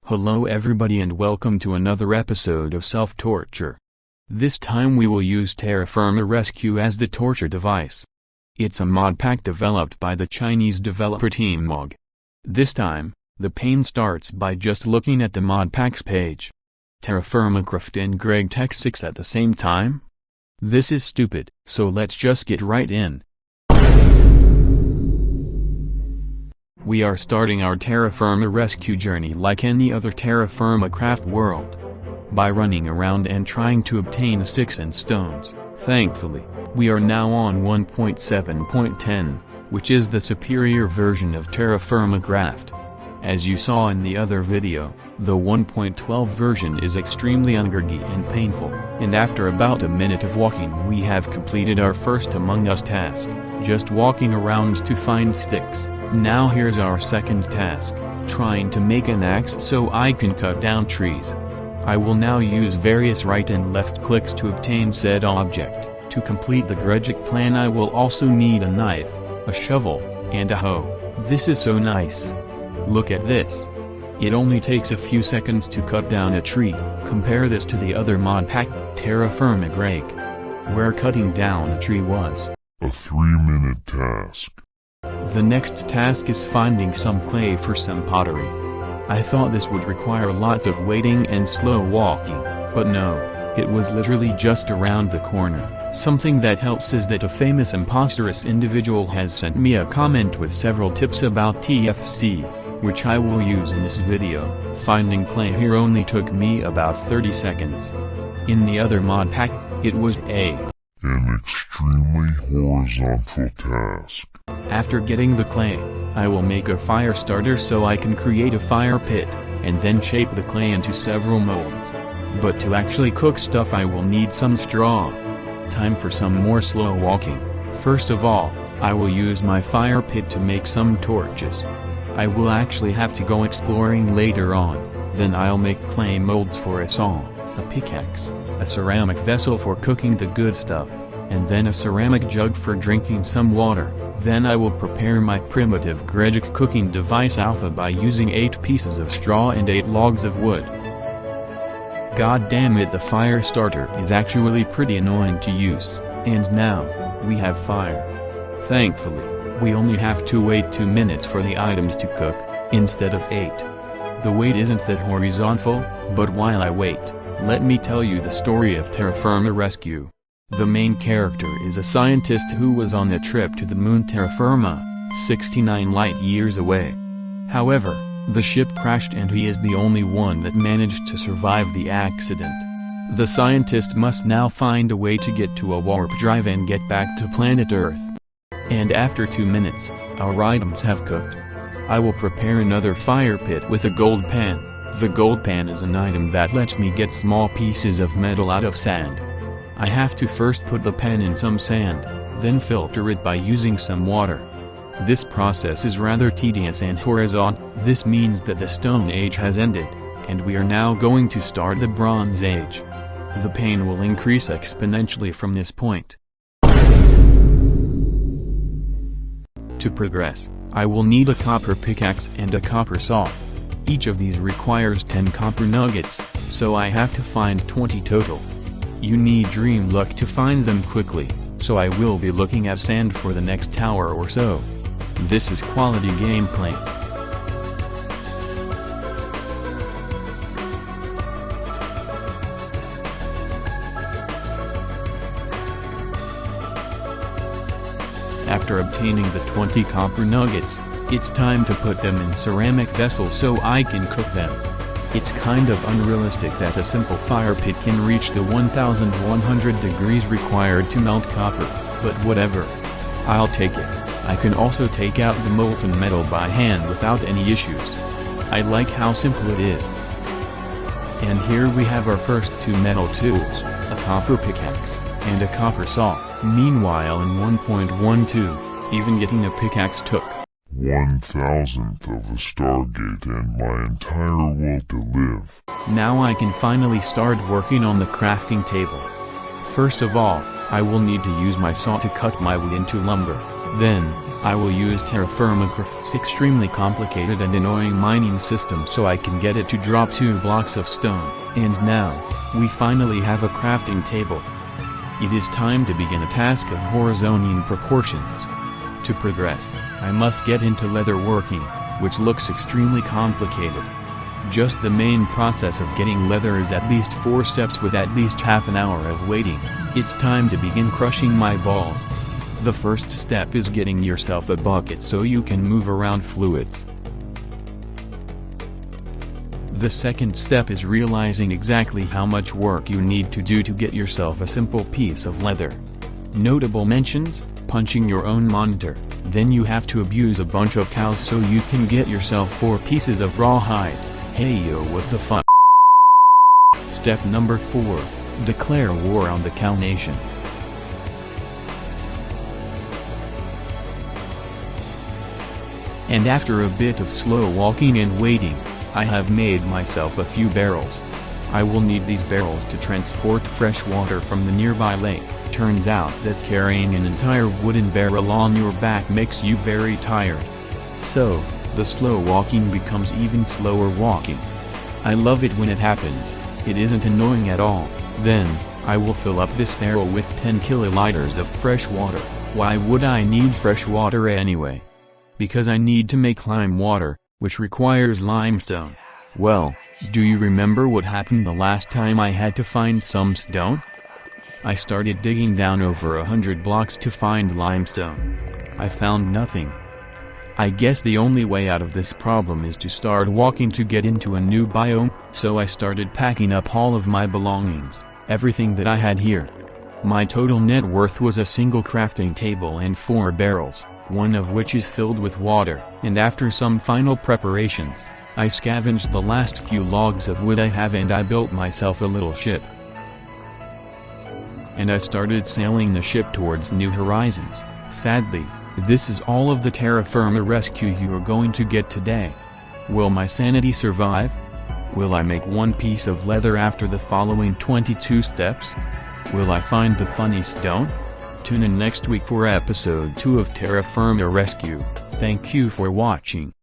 Hello everybody and welcome to another episode of Self-Torture. This time we will use Firma Rescue as the torture device. It's a mod pack developed by the Chinese developer team Mog. This time, the pain starts by just looking at the mod packs page. Firma Craft and Greg Tech 6 at the same time? This is stupid, so let's just get right in. We are starting our Firma rescue journey like any other Firma craft world. By running around and trying to obtain sticks and stones. Thankfully, we are now on 1.7.10, which is the superior version of Firma craft. As you saw in the other video, the 1.12 version is extremely ungurgy and painful, and after about a minute of walking we have completed our first Among Us task, just walking around to find sticks. Now here's our second task, trying to make an axe so I can cut down trees. I will now use various right and left clicks to obtain said object. To complete the Gregic plan I will also need a knife, a shovel, and a hoe. This is so nice. Look at this. It only takes a few seconds to cut down a tree. Compare this to the other mod pack, Firma Greg, where cutting down a tree was a 3-minute task. The next task is finding some clay for some pottery. I thought this would require lots of waiting and slow walking, but no, it was literally just around the corner. Something that helps is that a famous imposterous individual has sent me a comment with several tips about TFC, which I will use in this video. Finding clay here only took me about 30 seconds. In the other mod pack, it was an extremely horizontal task. After getting the clay, I will make a fire starter so I can create a fire pit, and then shape the clay into several molds. But to actually cook stuff I will need some straw. Time for some more slow walking. First of all, I will use my fire pit to make some torches. I will actually have to go exploring later on, then I'll make clay molds for a saw, a pickaxe, a ceramic vessel for cooking the good stuff, and then a ceramic jug for drinking some water. Then I will prepare my primitive Gregic cooking device alpha by using 8 pieces of straw and 8 logs of wood. God damn it, the fire starter is actually pretty annoying to use, and now, we have fire. Thankfully, we only have to wait 2 minutes for the items to cook, instead of 8. The wait isn't that horizontal, but while I wait, let me tell you the story of Firma Rescue. The main character is a scientist who was on a trip to the moon Firma, 69 light years away. However, the ship crashed and he is the only one that managed to survive the accident. The scientist must now find a way to get to a warp drive and get back to planet Earth. And after 2 minutes, our items have cooked. I will prepare another fire pit with a gold pan. The gold pan is an item that lets me get small pieces of metal out of sand. I have to first put the pan in some sand, then filter it by using some water. This process is rather tedious and horizontal. This means that the Stone Age has ended, and we are now going to start the Bronze Age. The pain will increase exponentially from this point. To progress, I will need a copper pickaxe and a copper saw. Each of these requires 10 copper nuggets, so I have to find 20 total. You need dream luck to find them quickly, so I will be looking at sand for the next hour or so. This is quality gameplay. After obtaining the 20 copper nuggets, it's time to put them in ceramic vessels so I can cook them. It's kind of unrealistic that a simple fire pit can reach the 1100 degrees required to melt copper, but whatever. I'll take it. I can also take out the molten metal by hand without any issues. I like how simple it is. And here we have our first 2 metal tools, a copper pickaxe, and a copper saw. Meanwhile in 1.12, even getting a pickaxe took 1,000th of a Stargate and my entire world to live. Now I can finally start working on the crafting table. First of all, I will need to use my saw to cut my wood into lumber. Then, I will use Terra Firma's extremely complicated and annoying mining system so I can get it to drop 2 blocks of stone. And now, we finally have a crafting table. It is time to begin a task of Horizonian proportions. To progress, I must get into leather working, which looks extremely complicated. Just the main process of getting leather is at least 4 steps with at least half an hour of waiting. It's time to begin crushing my balls. The first step is getting yourself a bucket so you can move around fluids. The second step is realizing exactly how much work you need to do to get yourself a simple piece of leather. Notable mentions: punching your own monitor, then you have to abuse a bunch of cows so you can get yourself 4 pieces of rawhide. Hey yo, what the fuck? Step number 4, declare war on the cow nation. And after a bit of slow walking and waiting, I have made myself a few barrels. I will need these barrels to transport fresh water from the nearby lake. Turns out that carrying an entire wooden barrel on your back makes you very tired. So, the slow walking becomes even slower walking. I love it when it happens, it isn't annoying at all. Then, I will fill up this barrel with 10 kiloliters of fresh water. Why would I need fresh water anyway? Because I need to make lime water, which requires limestone. Well, do you remember what happened the last time I had to find some stone? I started digging down over 100 blocks to find limestone. I found nothing. I guess the only way out of this problem is to start walking to get into a new biome, so I started packing up all of my belongings, everything that I had here. My total net worth was a single crafting table and 4 barrels, one of which is filled with water, and after some final preparations, I scavenged the last few logs of wood I have and I built myself a little ship. And I started sailing the ship towards new horizons. Sadly, this is all of the terra firma rescue you are going to get today. Will my sanity survive? Will I make 1 piece of leather after the following 22 steps? Will I find the funny stone? Tune in next week for episode 2 of Terra Firma Rescue. Thank you for watching.